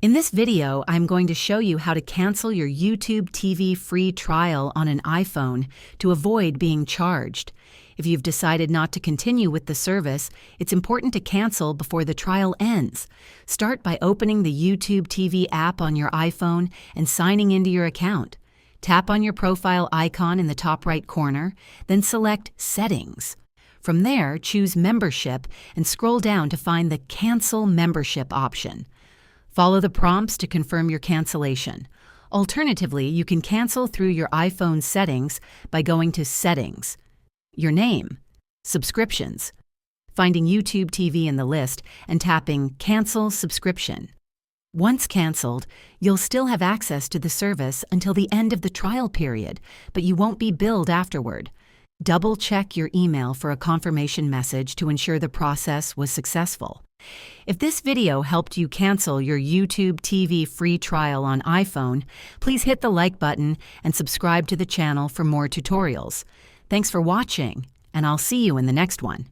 In this video, I'm going to show you how to cancel your YouTube TV free trial on an iPhone to avoid being charged. If you've decided not to continue with the service, it's important to cancel before the trial ends. Start by opening the YouTube TV app on your iPhone and signing into your account. Tap on your profile icon in the top right corner, then select Settings. From there, choose Membership and scroll down to find the Cancel Membership option. Follow the prompts to confirm your cancellation. Alternatively, you can cancel through your iPhone settings by going to Settings, Your Name, Subscriptions, finding YouTube TV in the list, and tapping Cancel Subscription. Once canceled, you'll still have access to the service until the end of the trial period, but you won't be billed afterward. Double-check your email for a confirmation message to ensure the process was successful. If this video helped you cancel your YouTube TV free trial on iPhone, please hit the like button and subscribe to the channel for more tutorials. Thanks for watching, and I'll see you in the next one.